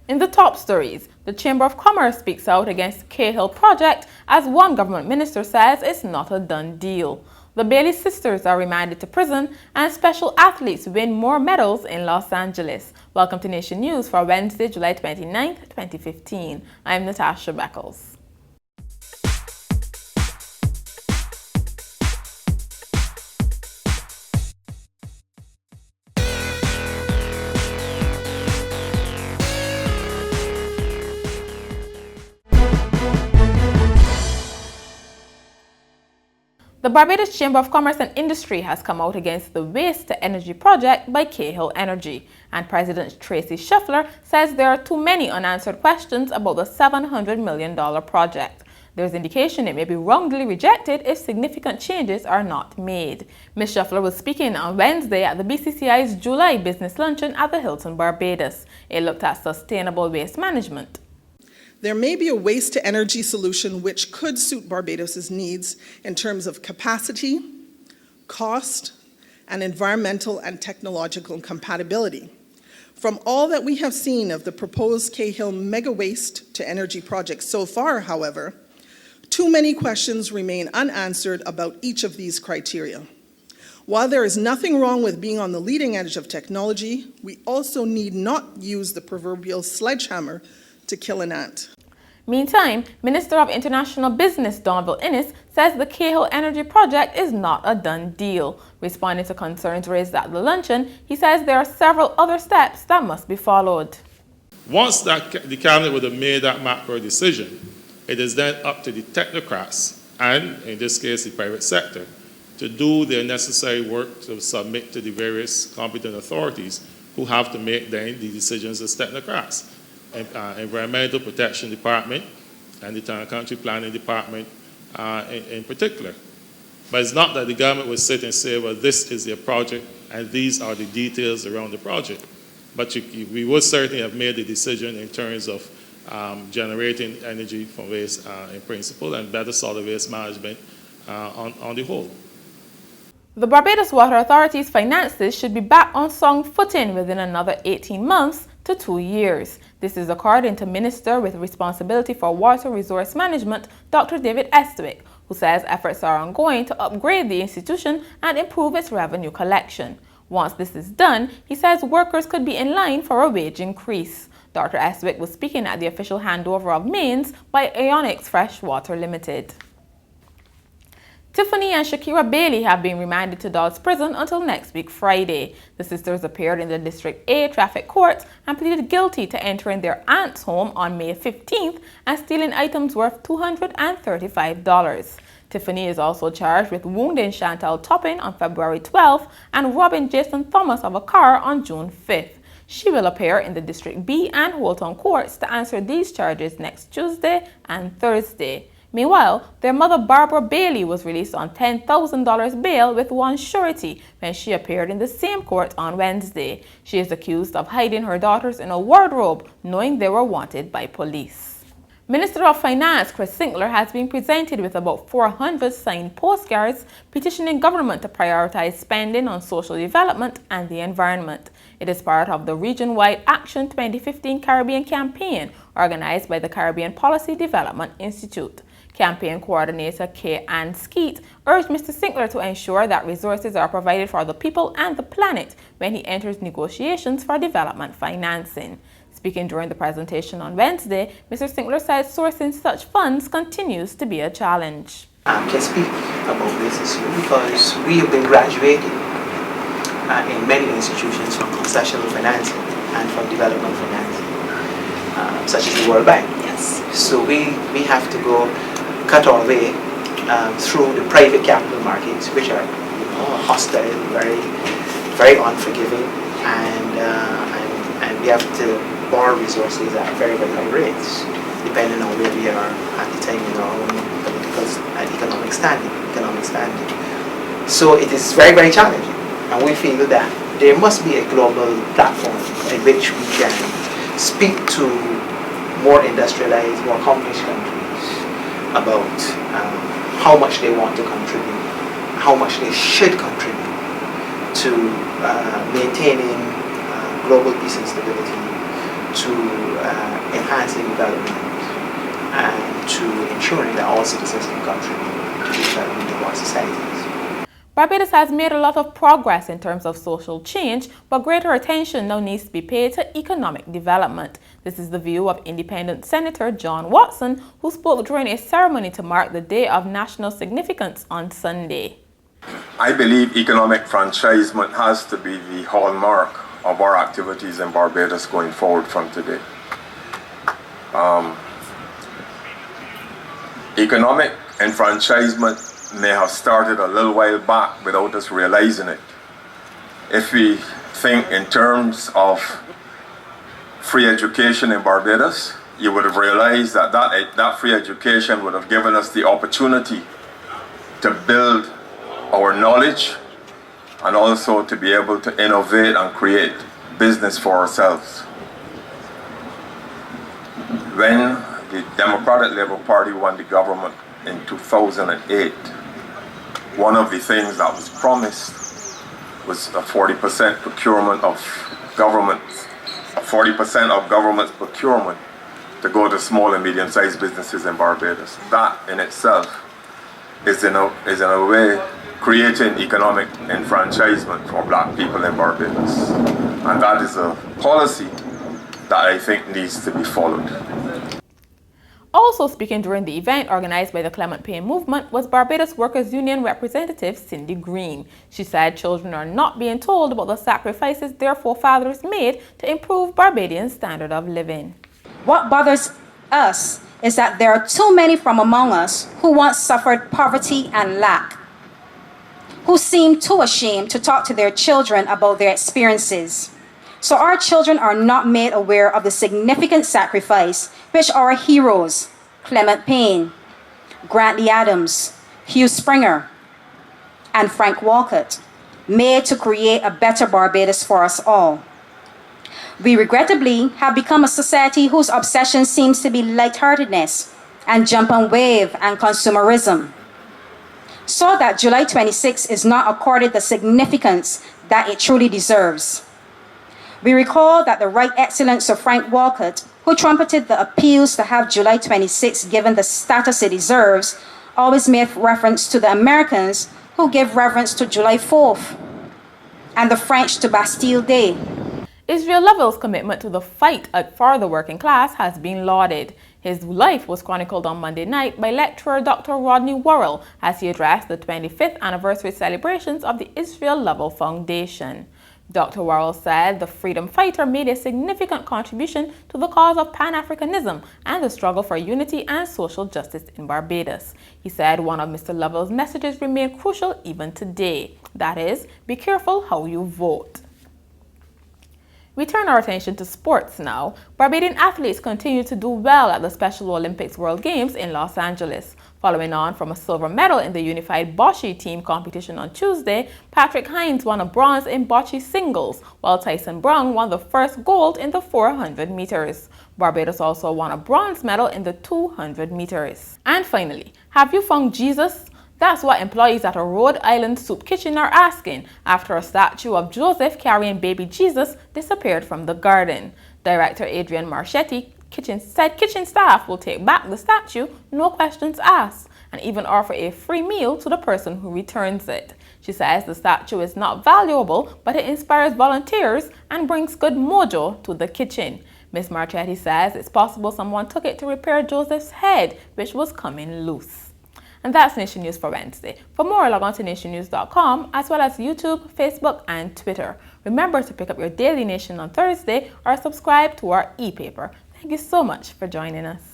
In the top stories, the Chamber of Commerce speaks out against Cahill project as one government minister says it's not a done deal. The Bayley sisters are remanded to prison and special athletes win more medals in Los Angeles. Welcome to Nation News for Wednesday, July 29, 2015. I'm Natasha Beckles. The Barbados Chamber of Commerce and Industry has come out against the waste-to-energy project by Cahill Energy, and President Tracy Shuffler says there are too many unanswered questions about the $700 million project. There's indication it may be wrongly rejected if significant changes are not made. Ms. Shuffler was speaking on Wednesday at the BCCI's July Business Luncheon at the Hilton Barbados. It looked at sustainable waste management. There may be a waste-to-energy solution which could suit Barbados's needs in terms of capacity, cost, and environmental and technological compatibility. From all that we have seen of the proposed Cahill mega waste-to-energy project so far, however, too many questions remain unanswered about each of these criteria. While there is nothing wrong with being on the leading edge of technology, we also need not use the proverbial sledgehammer to kill an ant. Meantime, Minister of International Business Donville Innes says the Keyhole energy project is not a done deal. Responding to concerns raised at the luncheon, he says there are several other steps that must be followed. Once the Cabinet would have made that macro decision, it is then up to the technocrats, and in this case the private sector, to do their necessary work to submit to the various competent authorities who have to make then the decisions as technocrats. Environmental Protection Department and the Town and Country Planning Department in particular. But it's not that the government would sit and say, well, this is your project and these are the details around the project. But we would certainly have made the decision in terms of generating energy from waste in principle and better solid waste management on the whole. The Barbados Water Authority's finances should be back on sound footing within another 18 months to 2 years. This is according to Minister with responsibility for water resource management, Dr. David Estwick, who says efforts are ongoing to upgrade the institution and improve its revenue collection. Once this is done, he says workers could be in line for a wage increase. Dr. Estwick was speaking at the official handover of mains by Ionics Freshwater Limited. Tiffany and Shakira Bayley have been remanded to Dodds Prison until next week Friday. The sisters appeared in the District A traffic court and pleaded guilty to entering their aunt's home on May 15th and stealing items worth $235. Tiffany is also charged with wounding Chantal Toppin on February 12th and robbing Jason Thomas of a car on June 5th. She will appear in the District B and Holton courts to answer these charges next Tuesday and Thursday. Meanwhile, their mother Barbara Bayley was released on $10,000 bail with one surety when she appeared in the same court on Wednesday. She is accused of hiding her daughters in a wardrobe, knowing they were wanted by police. Minister of Finance Chris Sinkler has been presented with about 400 signed postcards petitioning government to prioritize spending on social development and the environment. It is part of the region-wide Action 2015 Caribbean campaign organized by the Caribbean Policy Development Institute. Campaign coordinator Kay Ann Skeet urged Mr. Sinkler to ensure that resources are provided for the people and the planet when he enters negotiations for development financing. Speaking during the presentation on Wednesday, Mr. Sinkler said sourcing such funds continues to be a challenge. I can speak about this issue because we have been graduating in many institutions from concessional financing and from development financing, such as the World Bank. Yes. So we have to go cut our way through the private capital markets, which are hostile, very unforgiving, and we have to borrow resources at very high rates, depending on where we are at the time in our own political and economic standing. So it is very challenging, and we feel that there must be a global platform in which we can speak to more industrialized, more accomplished countries about how much they want to contribute, how much they should contribute to maintaining global peace and stability to enhancing development and to ensuring that all citizens can contribute to the development of our societies. Barbados has made a lot of progress in terms of social change, but greater attention now needs to be paid to economic development. This is the view of Independent Senator John Watson, who spoke during a ceremony to mark the Day of National Significance on Sunday. I believe economic franchisement has to be the hallmark of our activities in Barbados going forward from today. Economic enfranchisement may have started a little while back without us realizing it. If we think in terms of free education in Barbados, you would have realized that that free education would have given us the opportunity to build our knowledge and also to be able to innovate and create business for ourselves. When the Democratic Labour Party won the government in 2008, one of the things that was promised was a 40% procurement of government, 40% of government's procurement to go to small and medium-sized businesses in Barbados. That in itself is in a way creating economic enfranchisement for black people in Barbados. And that is a policy that I think needs to be followed. Also speaking during the event organized by the Clement Payne Movement was Barbados Workers' Union representative Cindy Green. She said children are not being told about the sacrifices their forefathers made to improve Barbadian standard of living. What bothers us is that there are too many from among us who once suffered poverty and lack, who seem too ashamed to talk to their children about their experiences. So our children are not made aware of the significant sacrifice which our heroes, Clement Payne, Grant Lee Adams, Hugh Springer, and Frank Walcott, made to create a better Barbados for us all. We regrettably have become a society whose obsession seems to be lightheartedness and jump and wave and consumerism, so that July 26 is not accorded the significance that it truly deserves. We recall that the Right Excellence of Frank Walcott, who trumpeted the appeals to have July 26 given the status it deserves, always made reference to the Americans who give reverence to July 4th and the French to Bastille Day. Israel Lovell's commitment to the fight for the working class has been lauded. His life was chronicled on Monday night by lecturer Dr. Rodney Worrell as he addressed the 25th anniversary celebrations of the Israel Lovell Foundation. Dr. Worrell said the freedom fighter made a significant contribution to the cause of Pan-Africanism and the struggle for unity and social justice in Barbados. He said one of Mr. Lovell's messages remain crucial even today. That is, be careful how you vote. We turn our attention to sports now. Barbadian athletes continue to do well at the Special Olympics World Games in Los Angeles. Following on from a silver medal in the unified bocce team competition on Tuesday, Patrick Hines won a bronze in bocce singles, while Tyson Brown won the first gold in the 400 meters. Barbados also won a bronze medal in the 200 meters. And finally, have you found Jesus? That's what employees at a Rhode Island soup kitchen are asking after a statue of Joseph carrying baby Jesus disappeared from the garden. Director Adrian Marchetti said kitchen staff will take back the statue, no questions asked, and even offer a free meal to the person who returns it. She says the statue is not valuable, but it inspires volunteers and brings good mojo to the kitchen. Ms. Marchetti says it's possible someone took it to repair Joseph's head, which was coming loose. And that's Nation News for Wednesday. For more, log on to nationnews.com, as well as YouTube, Facebook, and Twitter. Remember to pick up your Daily Nation on Thursday or subscribe to our e-paper. Thank you so much for joining us.